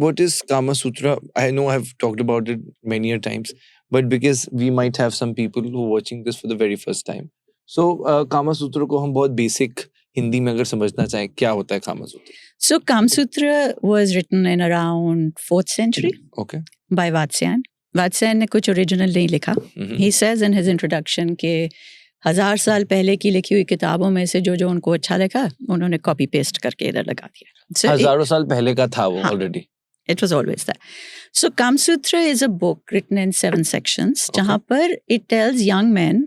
what is Kama Sutra? I know I've talked about it many a times, but because we might have some people who are watching this for the very first time. So Kama Sutra को हम बहुत basic Hindi में अगर समझना चाहें, क्या होता है Kama Sutra? So Kama Sutra was written in around 4th century Okay. by Vatsyayan. Vatsyayan ने कुछ original नहीं लिखा. He says in his introduction कि 1000 साल पहले की लिखी हुई किताबों में से जो उनको अच्छा लगा उन्होंने copy paste करके इधर लगा दिया. So हजारों साल पहले का था वो already. It was always that. So Kama Sutra is a book written in 7 sections जहाँ पर it tells young men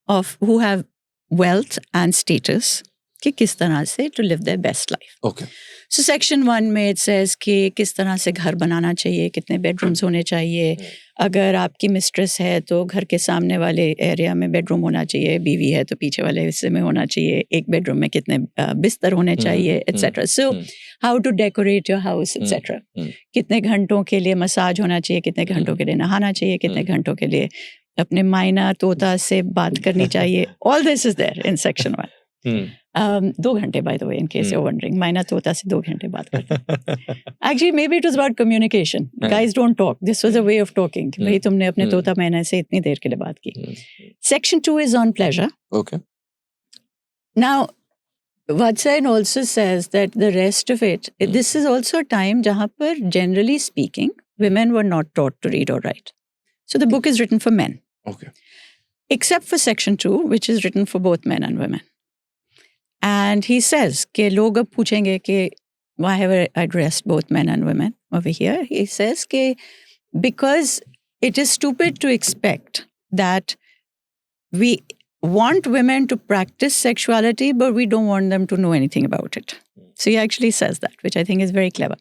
of who have wealth and status कि किस तरह से to live their best life. Okay. So section 1 में it says कि किस तरह से घर बनाना चाहिए, कितने bedrooms होने चाहिए, अगर आपकी मिस्ट्रेस है तो घर के सामने वाले एरिया में बेडरूम होना चाहिए, बीवी है तो पीछे वाले हिस्से में होना चाहिए, एक बेडरूम में कितने बिस्तर होने चाहिए, etcetera. So how to decorate your house etcetera. कितने घंटों के लिए मसाज होना चाहिए, कितने घंटों के लिए नहाना चाहिए, कितने घंटों के लिए अपने मायना तोता से बात करनी चाहिए. All this is there in section 1. 2 घंटे by the way, in case you're wondering. मायना तोता से 2 घंटे बात करते. Actually, maybe it was about communication. Guys don't talk. This was a way of talking. भाई तुमने अपने तोता मैना से इतनी देर के लिए बात की. Section 2 is on pleasure. Okay. Now, Vatsyayan also says that the rest of it, this is also a time जहाँ पर generally speaking, women were not taught to read or write. So the book is written for men. Okay. Except for section 2, which is written for both men and women. And he says कि लोग अब पूछेंगे कि why have I addressed both men and women over here? He says कि because it is stupid to expect that we want women to practice sexuality, but we don't want them to know anything about it. So he actually says that, which I think is very clever.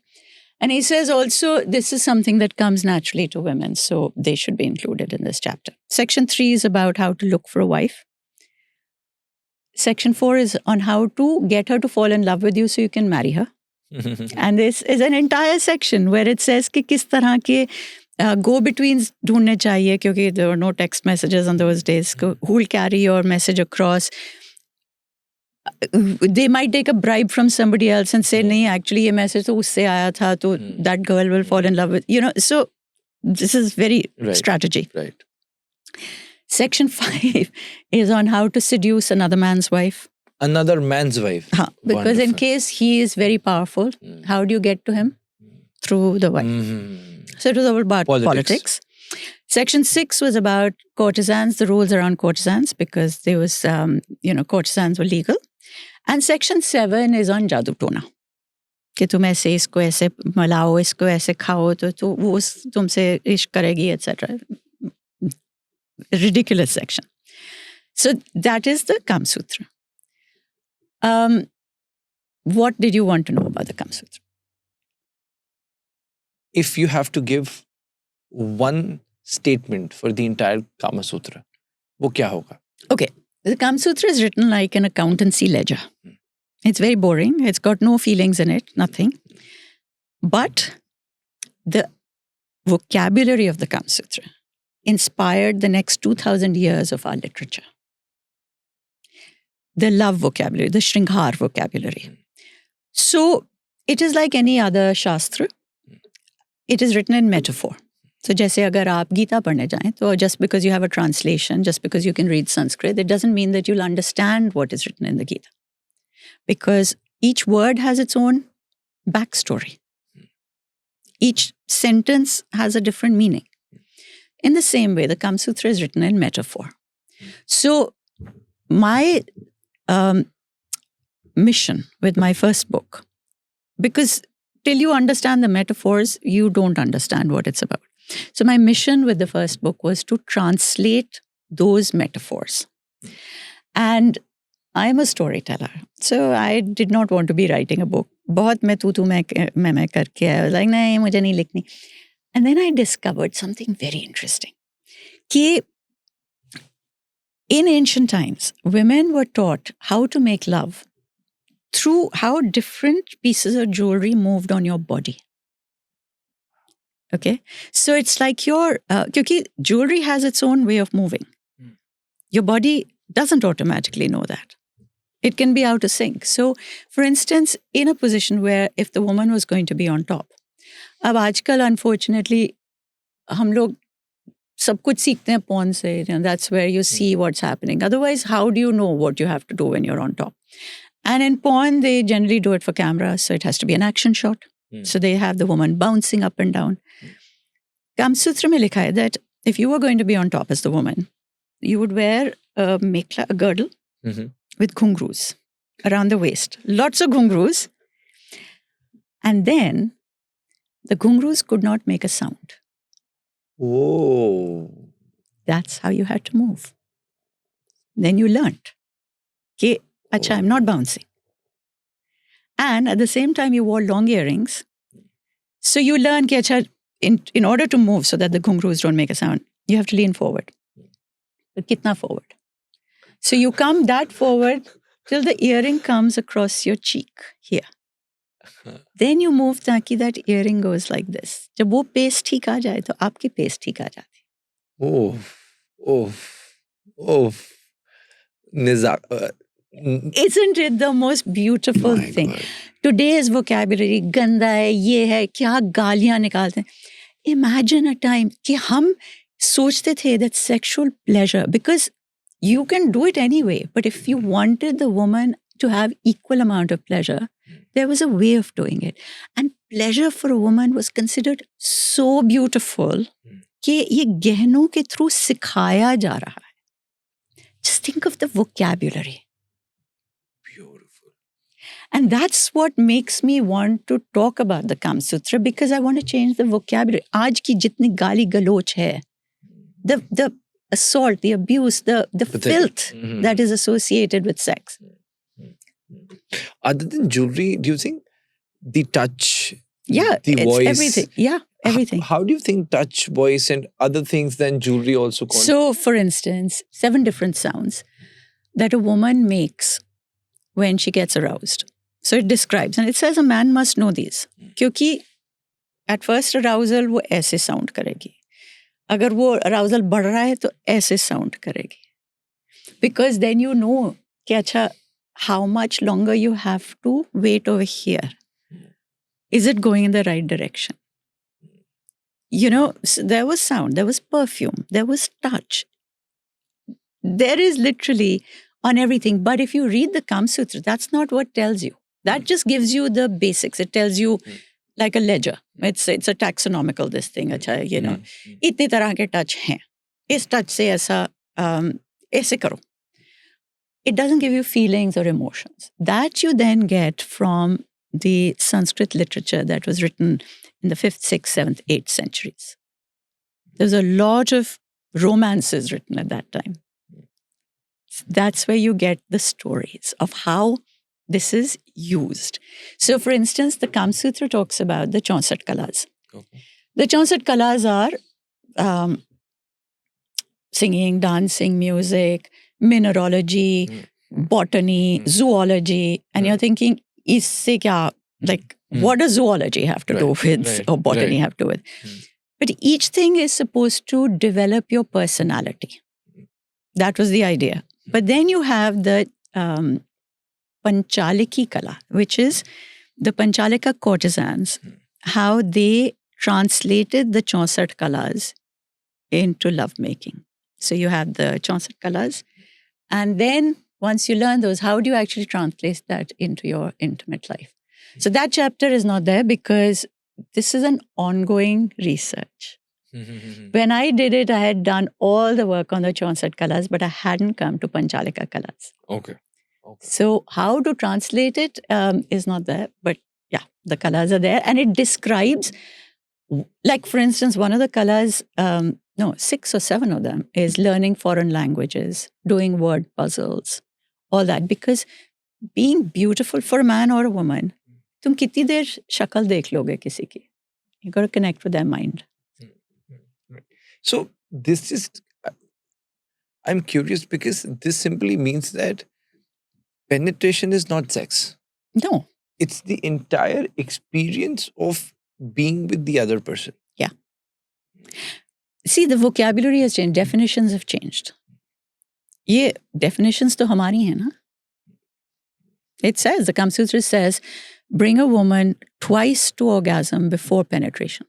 And he says also this is something that comes naturally to women, so they should be included in this chapter. Section 3 is about how to look for a wife. Section 4 is on how to get her to fall in love with you so you can marry her. And this is an entire section where it says कि किस तरह के go-betweens ढूंढने चाहिए, क्योंकि there were no text messages on those days. Who will carry your message across? They might take a bribe from somebody else and say, नहीं, actually ये message तो उससे आया था, तो that girl will fall in love with, so this is very strategy. Right. Section 5 is on how to seduce another man's wife. Another man's wife. Because in case he is very powerful, how do you get to him? Through the wife. So it was all about politics. Section 6 was about courtesans, the rules around courtesans, because there was, courtesans were legal. And section 7 is on jadoo tona. कि तुम ऐसे इसको ऐसे मलाओ, इसको ऐसे खाओ, तो वो तुमसे इश्क करेगी, etc. Ridiculous section. So that is the Kama Sutra. What did you want to know about the Kama Sutra? If you have to give one statement for the entire Kama Sutra, वो क्या होगा? Okay, the Kama Sutra is written like an accountancy ledger. It's very boring. It's got no feelings in it, nothing. But the vocabulary of the Kama Sutra inspired the next 2000 years of our literature. The love vocabulary, the Shringhar vocabulary. So it is like any other Shastra. It is written in metaphor. So जैसे अगर आप गीता पढ़ने जाएं, तो just because you have a translation, just because you can read Sanskrit, it doesn't mean that you'll understand what is written in the Gita. Because each word has its own backstory. Each sentence has a different meaning. In the same way, the Kama Sutra is written in metaphor. So my mission with my first book, because till you understand the metaphors, you don't understand what it's about. So my mission with the first book was to translate those metaphors. And I'm a storyteller. So I did not want to be writing a book. बहुत मैं तू मैं करके I was like, नहीं, मुझे नहीं लिखनी. And then I discovered something very interesting. कि in ancient times, women were taught how to make love through how different pieces of jewelry moved on your body. Okay? So it's like because jewelry has its own way of moving. Your body doesn't automatically know that. It can be out of sync. So, for instance, in a position where if the woman was going to be on top, अब आजकल unfortunately हम लोग सब कुछ सीखते हैं porn से, that's where you see what's happening. Otherwise, how do you know what you have to do when you're on top? And in porn, they generally do it for camera, so it has to be an action shot. So they have the woman bouncing up and down. Kama Sutra mein likha hai that if you were going to be on top as the woman, you would wear a mekla, a girdle with ghungroos around the waist. Lots of ghungroos. And then the ghungroos could not make a sound. Oh. That's how you had to move. Then you learnt. Ke, acha, I'm not bouncing. And at the same time, you wore long earrings. So you learn ke, acha, in order to move so that the ghungroos don't make a sound, you have to lean forward. But kitna forward? So you come that forward till the earring comes across your cheek here. Then you move ताकि that earring goes like this. जब वो pace ठीक आ जाए तो आपकी pace ठीक आ जाती. Oh. Oh. Oh. Isn't it the most beautiful thing? God. Today's vocabulary गंदा है, ये है, क्या गालियाँ निकालते हैं. Imagine a time कि हम सोचते थे that sexual pleasure, because you can do it anyway, but if you wanted the woman to have equal amount of pleasure, there was a way of doing it. And pleasure for a woman was considered so beautiful कि ये गहनों के through सिखाया जा रहा है. Just think of the vocabulary. Beautiful. And that's what makes me want to talk about the Kama Sutra, because I want to change the vocabulary. आज की जितनी गाली गलोच है, the assault, the abuse, the filth that is associated with sex. Other than jewelry, do you think the touch, Yeah, the it's voice, everything. Yeah, everything. How do you think touch, voice, and other things than jewelry also contribute? So, for instance, 7 different sounds that a woman makes when she gets aroused. So it describes, and it says a man must know these. क्योंकि at first arousal वो ऐसे sound करेगी. अगर वो arousal बढ़ रहा है तो ऐसे sound करेगी. Because then you know कि अच्छा, how much longer you have to wait over here. Is it going in the right direction? You know, there was sound, there was perfume, there was touch. There is literally on everything. But if you read the Kama Sutra, that's not what tells you. That just gives you the basics. It tells you like a ledger. It's a taxonomical this thing. Achha, you know, itne tarah ke touch hain. Is touch se aisa, aise karo. It doesn't give you feelings or emotions. That you then get from the Sanskrit literature that was written in the 5th, 6th, 7th, 8th centuries. There's a lot of romances written at that time. That's where you get the stories of how this is used. So, for instance, the Kama Sutra talks about the 64 kalas. Okay. The 64 kalas are singing, dancing, music, mineralogy, botany, zoology. And you're thinking, isse kya, like, what does zoology have to do with, or botany have to do with? But each thing is supposed to develop your personality. That was the idea. But then you have the Panchaliki Kala, which is the Panchalika courtesans, how they translated the 64 kalas into lovemaking. So you have the 64 kalas. And then once you learn those, how do you actually translate that into your intimate life? So that chapter is not there because this is an ongoing research. When I did it, I had done all the work on the 64 kalas, but I hadn't come to Panchalika kalas. Okay. So how to translate it is not there. But yeah, the kalas are there. And it describes, like for instance, one of the kalas, 6 or 7 of them is learning foreign languages, doing word puzzles, all that. Because being beautiful for a man or a woman, तुम कितनी देर शक्ल देख लोगे किसी की? You got to connect with their mind. So this is, I'm curious because this simply means that penetration is not sex. No. It's the entire experience of being with the other person. Yeah. See, the vocabulary has changed. Definitions have changed. ये definitions तो हमारी हैं ना? It says, the Kama Sutra says, bring a woman twice to orgasm before penetration.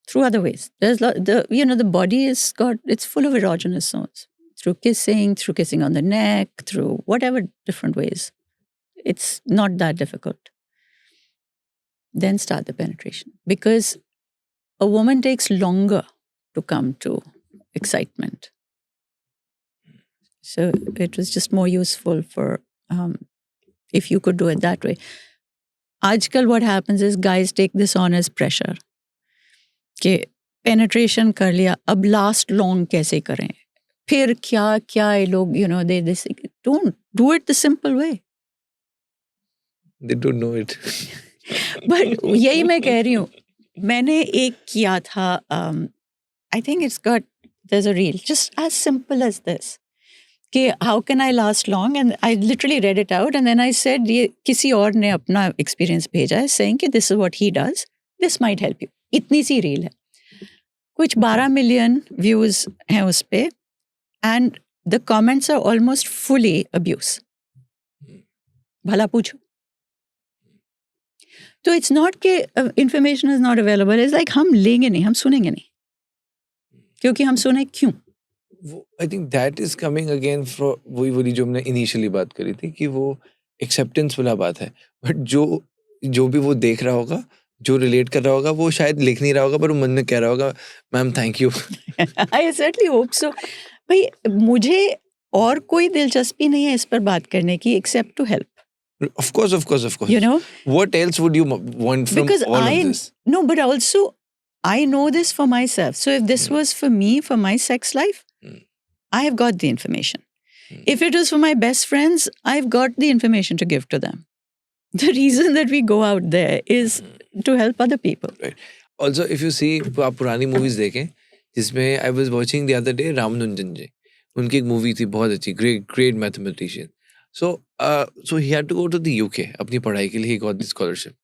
Through other ways. There's the body it's full of erogenous zones. Through kissing on the neck, through whatever different ways. It's not that difficult. Then start the penetration. Because a woman takes longer to come to excitement. So it was just more useful for, if you could do it that way. Aajkal what happens is guys take this on as pressure. कि penetration कर लिया, अब last long कैसे करें, फिर क्या ये लोग they don't do it the simple way. They don't know it. But यही मैं कह रही हूँ, मैंने एक किया था, I think there's a reel just as simple as this कि how can I last long, and I literally read it out and then I said ये किसी और ने अपना experience भेजा है saying कि this is what he does, this might help you. इतनी सी रील है, कुछ 12 मिलियन व्यूज हैं उस पे, and the comments are almost fully abuse. भला पूछो. तो इट्स नॉट कि information is not available, it's like हम लेंगे नहीं, हम सुनेंगे नहीं, क्योंकि हम सुने क्यों. I think that is coming again from वही जो हमने इनिशियली बात करी थी कि वो एक्सेप्टेंस वाला बात है. बट जो भी वो देख रहा होगा, जो रिलेट कर रहा होगा, वो शायद लिख नहीं रहा होगा पर वो मन में कह रहा होगा ma'am thank you. I certainly hope so. भाई मुझे और कोई दिलचस्पी नहीं है इस पर बात करने की except to help. Of course. You know, what else would you want from because all of this? No, but also I know this for myself. So if this was for me, for my sex life, I have got the information. If it was for my best friends, I've got the information to give to them. The reason that we go out there is to help other people. Right. Also, if you see, आप पुरानी movies देखें, जिसमें I was watching the other day Ramanujan जी, उनकी एक movie थी बहुत अच्छी, great mathematician. So he had to go to the UK अपनी पढ़ाई के लिए, he got the scholarship.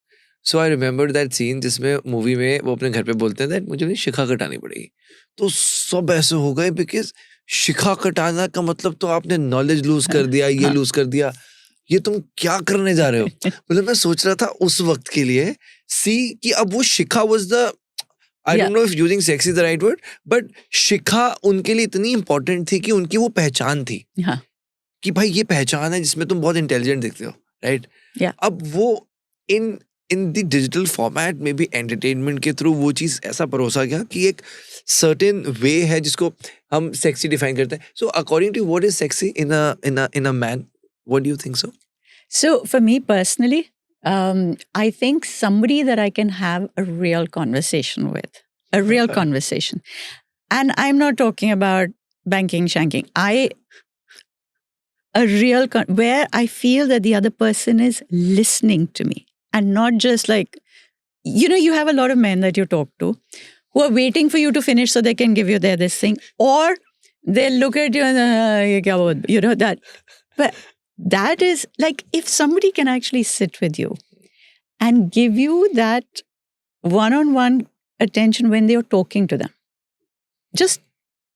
So I remember that scene जिसमें मूवी में वो अपने घर पे बोलते हैं that मुझे अपनी शिखा कटानी पड़ेगी. तो सब ऐसे हो गए because शिखा कटाना का मतलब तो आपने knowledge lose कर दिया, ये lose कर दिया, ये तुम क्या करने जा रहे हो. मतलब मैं सोच रहा था उस वक्त के लिए कि अब वो शिखा was the, I don't know if using sex is the right word, but शिखा उनके लिए इतनी important थी कि उनकी वो पहचान थी. कि भाई ये पहचान है जिसमें तुम बहुत इंटेलिजेंट दिखते हो, राइट. अब वो इन द डिजिटल फॉर्मेट में भी एंटरटेनमेंट के थ्रू वो चीज़ ऐसा परोसा गया कि एक सर्टेन वे है जिसको हम सेक्सी डिफाइन करते हैं. So according to what is sexy in a man, what do you think so? So for me personally, I think somebody that I can have a real conversation with, a real conversation. And I'm not talking about banking, shanking. Where I feel that the other person is listening to me and not just like, you have a lot of men that you talk to who are waiting for you to finish so they can give you this thing, or they'll look at you and that. But that is like, if somebody can actually sit with you and give you that one-on-one attention when they're talking to them, just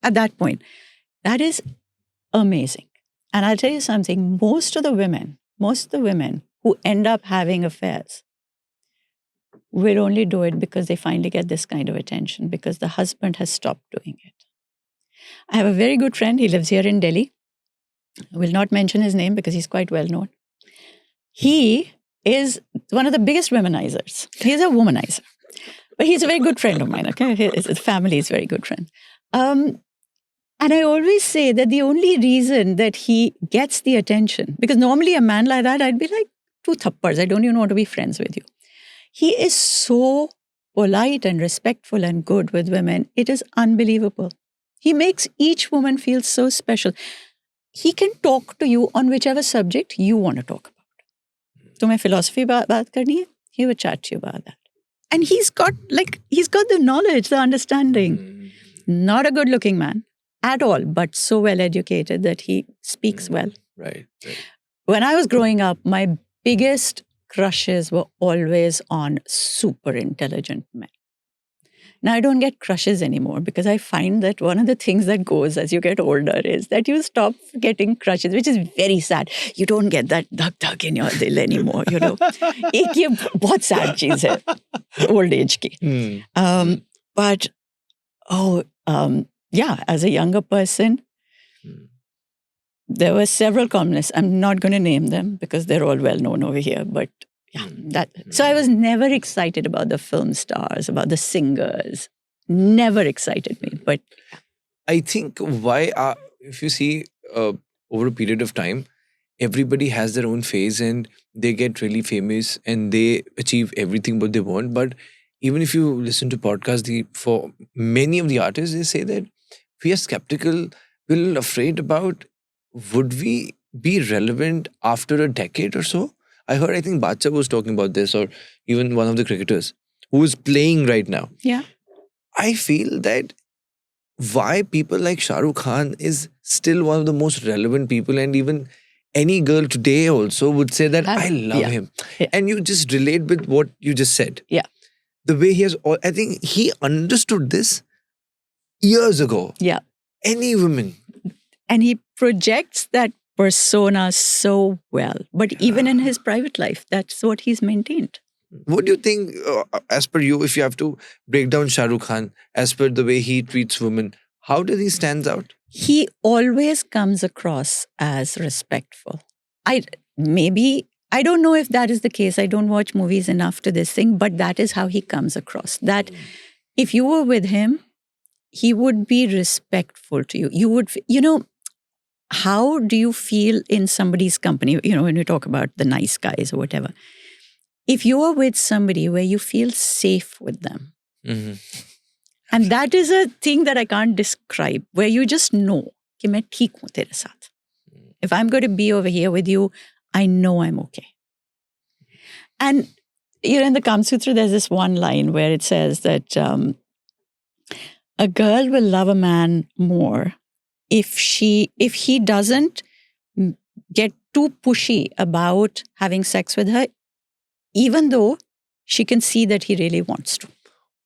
at that point, that is amazing. And I'll tell you something, most of the women who end up having affairs will only do it because they finally get this kind of attention, because the husband has stopped doing it. I have a very good friend, he lives here in Delhi. I will not mention his name because he's quite well known. He is one of the biggest womanizers. He's a womanizer. But he's a very good friend of mine, okay? His family is a very good friend. And I always say that the only reason that he gets the attention, because normally a man like that, I'd be like, 2 thappads, I don't even want to be friends with you. He is so polite and respectful and good with women. It is unbelievable. He makes each woman feel so special. He can talk to you on whichever subject you want to talk about. Tumhe philosophy baat karni hai? He will chat to you about that. And he's got the knowledge, the understanding. Not a good looking man at all, but so well educated that he speaks well. Right. When I was growing up, my biggest crushes were always on super intelligent men. Now, I don't get crushes anymore because I find that one of the things that goes as you get older is that you stop getting crushes, which is very sad. You don't get that dhak in your dil anymore, you know. एक ये बहुत sad चीज है old age की. But, yeah, as a younger person, there were several columnists. I'm not going to name them because they're all well known over here, but yeah, so I was never excited about the film stars, about the singers. Never excited me. But I think if you see over a period of time, everybody has their own phase and they get really famous and they achieve everything what they want. But even if you listen to podcasts, for many of the artists, they say that we are skeptical, we're a little afraid about would we be relevant after a decade or so? I think Badshah was talking about this, or even one of the cricketers who is playing right now. Yeah. I feel that why people like Shah Rukh Khan is still one of the most relevant people, and even any girl today also would say that I love him. Yeah. And you just relate with what you just said. Yeah. The way he has, I think he understood this years ago. Yeah. Any woman. And he projects that persona so well. But even in his private life, that's what he's maintained. What do you think, as per you, if you have to break down Shah Rukh Khan, as per the way he treats women, how does he stand out? He always comes across as respectful. I don't know if that is the case. I don't watch movies enough to this thing, but that is how he comes across. That if you were with him, he would be respectful to you. You would, how do you feel in somebody's company? When you talk about the nice guys or whatever. If you are with somebody where you feel safe with them, and that is a thing that I can't describe, where you just know कि मैं ठीक हूँ तेरे साथ. If I'm going to be over here with you, I know I'm okay. And in the Kama Sutra, there's this one line where it says that a girl will love a man more if he doesn't get too pushy about having sex with her, even though she can see that he really wants to.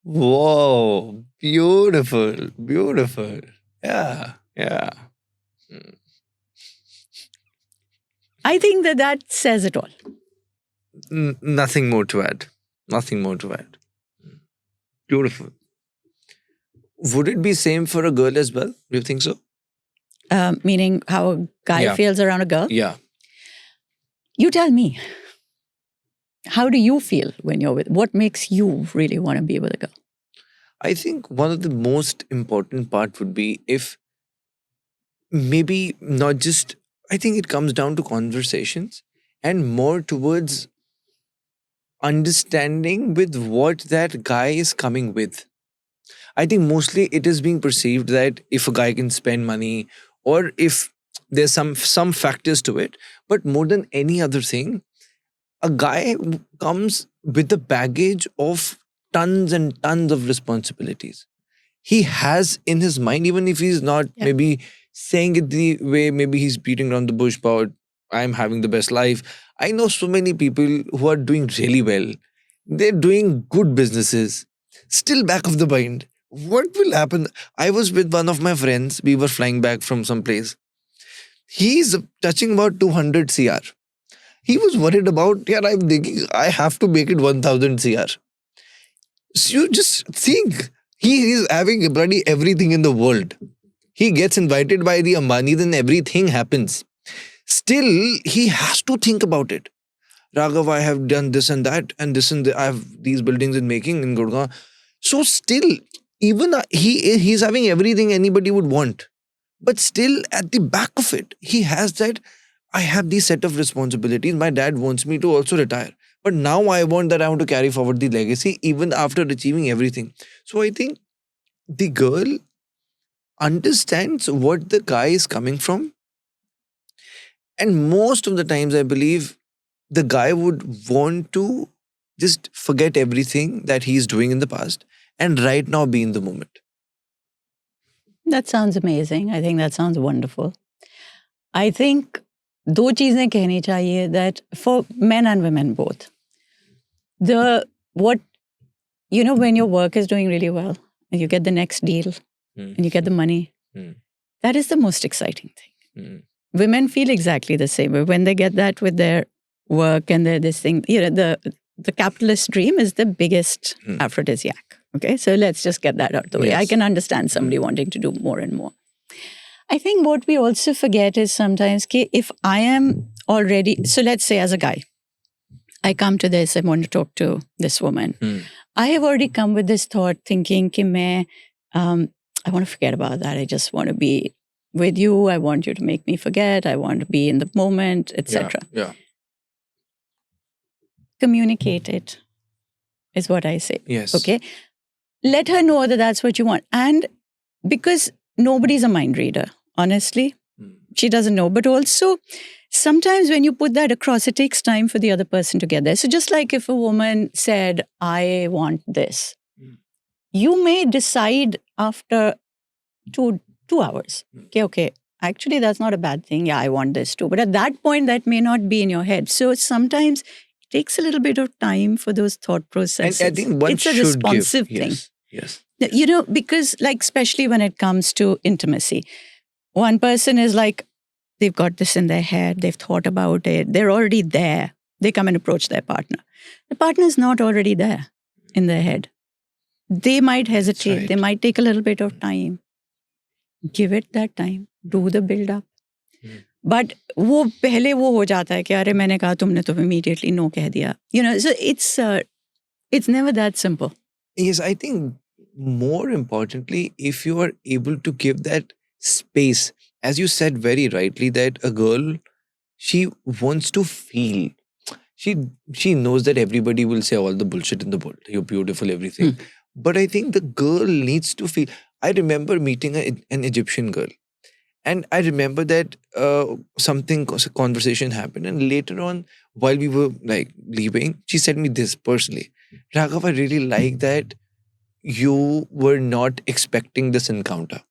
Whoa, beautiful, beautiful. Yeah. I think that says it all. Nothing more to add. Beautiful. Would it be same for a girl as well? Do you think so? Meaning how a guy feels around a girl? Yeah. You tell me. How do you feel when you're with? What makes you really want to be with a girl? I think one of the most important part would be if maybe not just, I think it comes down to conversations and more towards understanding with what that guy is coming with. I think mostly it is being perceived that if a guy can spend money or if there's some factors to it, but more than any other thing, a guy comes with the baggage of tons and tons of responsibilities. He has in his mind, even if he's not maybe saying it the way, maybe he's beating around the bush about, I'm having the best life. I know so many people who are doing really well. They're doing good businesses. Still back of the mind, what will happen? I was with one of my friends. We were flying back from some place. He's touching about 200 CR. He was worried about, I'm thinking, I have to make it 1000 CR. So you just think, he is having bloody everything in the world. He gets invited by the Ambani, then everything happens. Still, he has to think about it. Raghav, I have done this and that, and this and that. I have these buildings in making in Gurgaon. So still, even he's having everything anybody would want. But still, at the back of it, he has that, I have these set of responsibilities. My dad wants me to also retire. But now I want to carry forward the legacy even after achieving everything. So I think the girl understands what the guy is coming from. And most of the times, I believe, the guy would want to just forget everything that he's doing in the past and right now be in the moment. That sounds amazing. I think that sounds wonderful. I think दो चीजें कहनी चाहिए that for men and women both. When your work is doing really well, and you get the next deal and you get the money. That is the most exciting thing. Women feel exactly the same way when they get that with their work and their this thing. The capitalist dream is the biggest aphrodisiac. Okay, so let's just get that out of the way. Yes. I can understand somebody wanting to do more and more. I think what we also forget is sometimes if I am already, so let's say as a guy, I come to this, I want to talk to this woman. I have already come with this thought thinking कि I want to forget about that. I just want to be with you. I want you to make me forget. I want to be in the moment, etc. Yeah. Communicate it is what I say. Yes. Okay. Let her know that that's what you want. And because nobody's a mind reader, honestly, she doesn't know. But also, sometimes when you put that across, it takes time for the other person to get there. So just like if a woman said, I want this, you may decide after two hours, okay, actually, that's not a bad thing. Yeah, I want this too. But at that point, that may not be in your head. So sometimes it takes a little bit of time for those thought processes. And I think one it's a should responsive give. thing. Yes. Because like, especially when it comes to intimacy, one person is like, they've got this in their head, they've thought about it, they're already there. They come and approach their partner. The partner is not already there in their head. They might hesitate. right. They might take a little bit of time. Give it that time. Do the build up. But वो पहले वो हो जाता है कि अरे मैंने कहा तुमने तो immediately no कह दिया. So it's never that simple. Yes, I think more importantly, if you are able to give that space, as you said very rightly, that a girl, she wants to feel. She knows that everybody will say all the bullshit in the world. You're beautiful, everything. But I think the girl needs to feel. I remember meeting an Egyptian girl. And I remember that conversation happened. And later on, while we were like leaving, she said me this personally. Raghav, I really like that you were not expecting this encounter.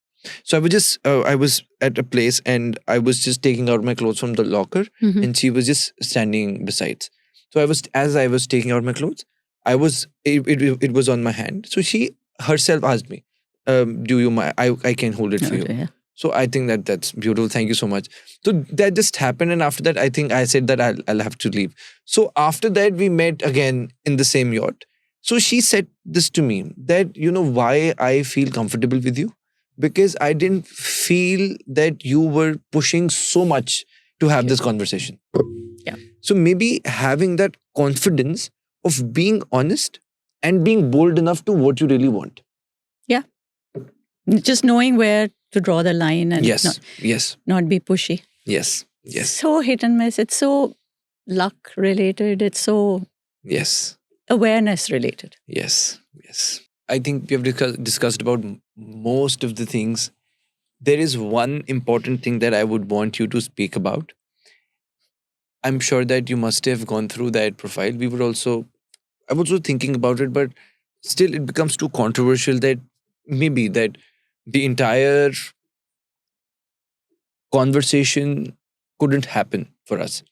So I was at a place and I was just taking out my clothes from the locker and she was just standing beside. So as I was taking out my clothes, it was on my hand. So she herself asked me, do you mind? I can hold it for you. Yeah. So I think that's beautiful. Thank you so much. So that just happened. And after that, I think I said that I'll have to leave. So after that, we met again in the same yacht. So she said this to me that, why I feel comfortable with you? Because I didn't feel that you were pushing so much to have this conversation. Yeah. So maybe having that confidence of being honest and being bold enough to what you really want. Yeah. Just knowing where to draw the line and not be pushy. Yes. So hit and miss. It's so luck related. It's so awareness related. Yes. I think we have discussed about most of the things. There is one important thing that I would want you to speak about. I'm sure that you must have gone through that profile. I'm also thinking about it, but still it becomes too controversial that maybe that the entire conversation couldn't happen for us.